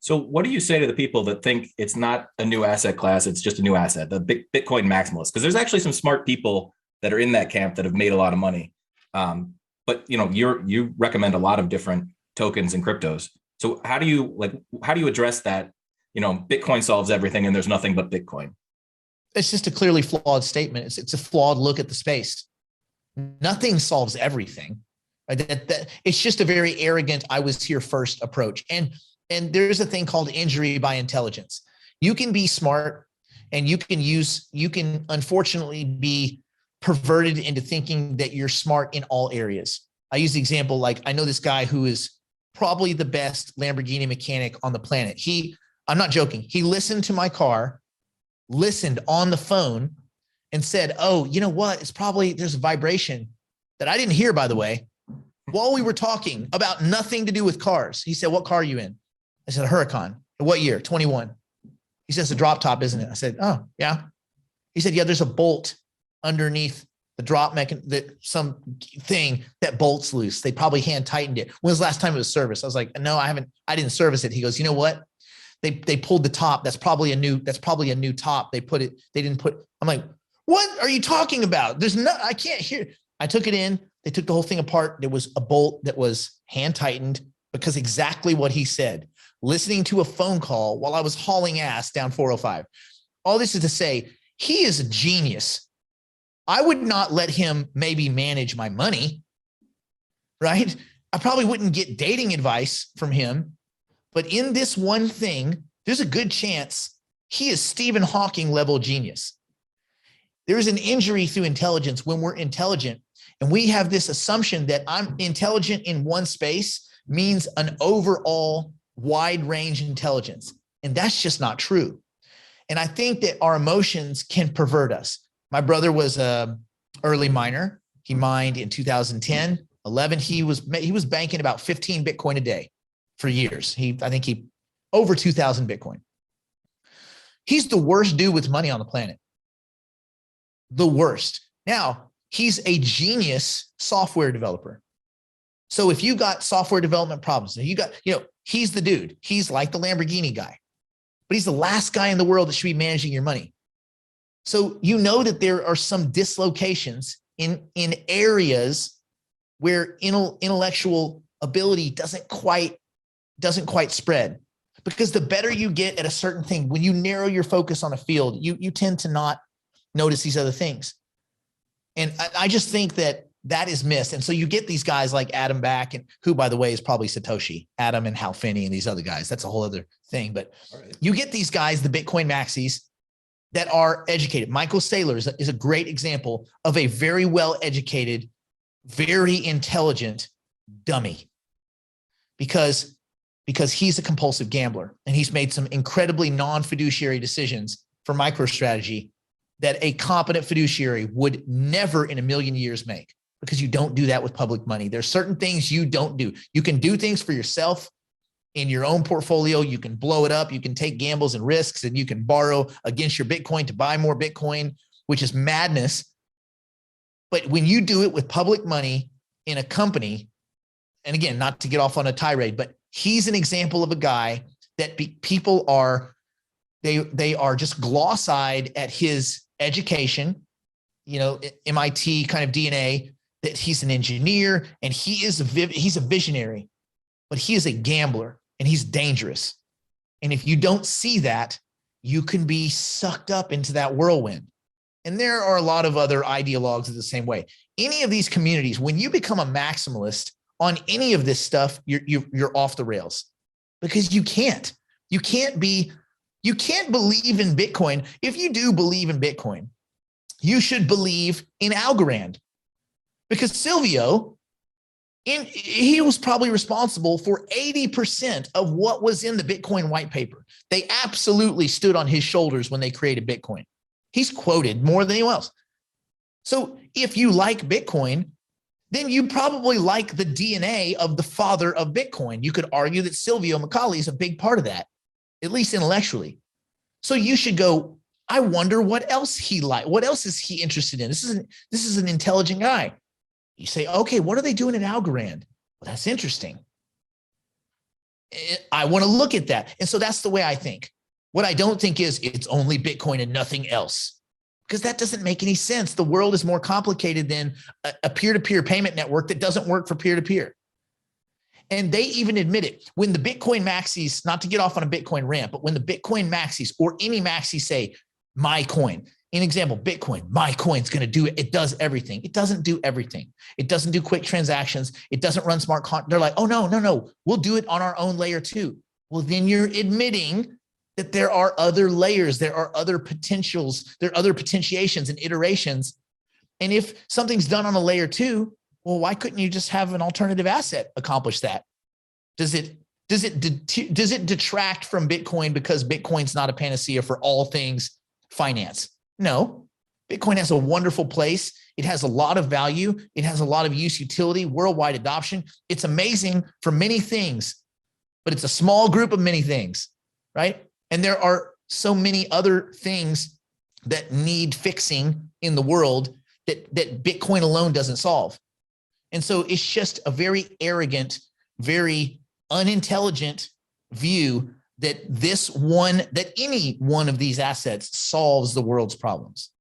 So what do you say to the people that think it's not a new asset class, it's just a new asset, the Bitcoin maximalists? Because there's actually some smart people that are in that camp that have made a lot of money. But you recommend a lot of different tokens and cryptos. So how do you address that? Bitcoin solves everything and there's nothing but Bitcoin. It's just a clearly flawed statement. It's a flawed look at the space. Nothing solves everything. It's just a very arrogant, I was here first approach. And there's a thing called injury by intelligence. You can be smart and you can unfortunately be perverted into thinking that you're smart in all areas. I use the example, like I know this guy who is probably the best Lamborghini mechanic on the planet. I'm not joking. He listened to my car, listened on the phone and said, oh, you know what? There's a vibration that I didn't hear, by the way, while we were talking about nothing to do with cars. He said, what car are you in? I said, a Huracan. What year? 21. He says, the drop top, isn't it? I said, oh, yeah. He said, yeah, there's a bolt underneath the drop mechanism, something that bolts loose. They probably hand tightened it. When was the last time it was serviced? I was like, no, I didn't service it. He goes, you know what? They pulled the top. That's probably a new top. They didn't put, I'm like, what are you talking about? I can't hear. I took it in. They took the whole thing apart. There was a bolt that was hand tightened because exactly what he said, listening to a phone call while I was hauling ass down 405. All this is to say, he is a genius. I would not let him maybe manage my money, right? I probably wouldn't get dating advice from him, but in this one thing, there's a good chance he is Stephen Hawking level genius. There is an injury through intelligence when we're intelligent, and we have this assumption that I'm intelligent in one space means an overall wide range intelligence. And that's just not true. And I think that our emotions can pervert us. My brother was an early miner. He mined in 2010, 11. He was banking about 15 Bitcoin a day for years. I think he over 2,000 Bitcoin. He's the worst dude with money on the planet. The worst. Now, he's a genius software developer. So if you got software development problems, he's the dude. He's like the Lamborghini guy, but he's the last guy in the world that should be managing your money. So you know that there are some dislocations in areas where intellectual ability doesn't quite spread, because the better you get at a certain thing, when you narrow your focus on a field, you tend to not notice these other things. And I just think that is missed. And so you get these guys like Adam Back, and who, by the way, is probably Satoshi, Adam and Hal Finney and these other guys. That's a whole other thing. But You get these guys, the Bitcoin maxis, that are educated. Michael Saylor is a great example of a very well-educated, very intelligent dummy, because he's a compulsive gambler and he's made some incredibly non-fiduciary decisions for MicroStrategy that a competent fiduciary would never in a million years make, because you don't do that with public money. There's certain things you don't do. You can do things for yourself in your own portfolio. You can blow it up. You can take gambles and risks, and you can borrow against your Bitcoin to buy more Bitcoin, which is madness. But when you do it with public money in a company, and again, not to get off on a tirade, but he's an example of a guy that people are, they are just gloss-eyed at his education, MIT kind of DNA, that he's an engineer and he's a visionary, but he is a gambler and he's dangerous. And if you don't see that, you can be sucked up into that whirlwind. And there are a lot of other ideologues the same way. Any of these communities, when you become a maximalist on any of this stuff, you're off the rails, because you can't believe in Bitcoin. If you do believe in Bitcoin, you should believe in Algorand, because Silvio, he was probably responsible for 80% of what was in the Bitcoin white paper. They absolutely stood on his shoulders when they created Bitcoin. He's quoted more than anyone else. So if you like Bitcoin, then you probably like the DNA of the father of Bitcoin. You could argue that Silvio Micali is a big part of that, at least intellectually. So you should go, I wonder what else he likes. What else is he interested in? This is an intelligent guy. You say, okay, what are they doing in Algorand? Well, that's interesting. I want to look at that. And so that's the way I think. What I don't think is it's only Bitcoin and nothing else, because that doesn't make any sense. The world is more complicated than a peer-to-peer payment network that doesn't work for peer-to-peer. And they even admit it. When the Bitcoin maxis, not to get off on a Bitcoin rant, but when the Bitcoin maxis or any maxi say, my coin, an example, Bitcoin, my coin's going to do it. It does everything. It doesn't do everything. It doesn't do quick transactions. It doesn't run smart contracts. They're like, oh, no. We'll do it on our own layer too. Well, then you're admitting that there are other layers. There are other potentials. There are other potentiations and iterations. And if something's done on a layer two, well, why couldn't you just have an alternative asset accomplish that? Does it detract from Bitcoin because Bitcoin's not a panacea for all things finance? No, Bitcoin has a wonderful place. It has a lot of value. It has a lot of use utility, worldwide adoption. It's amazing for many things, but it's a small group of many things, right? And there are so many other things that need fixing in the world that Bitcoin alone doesn't solve. And so it's just a very arrogant, very unintelligent view that any one of these assets solves the world's problems.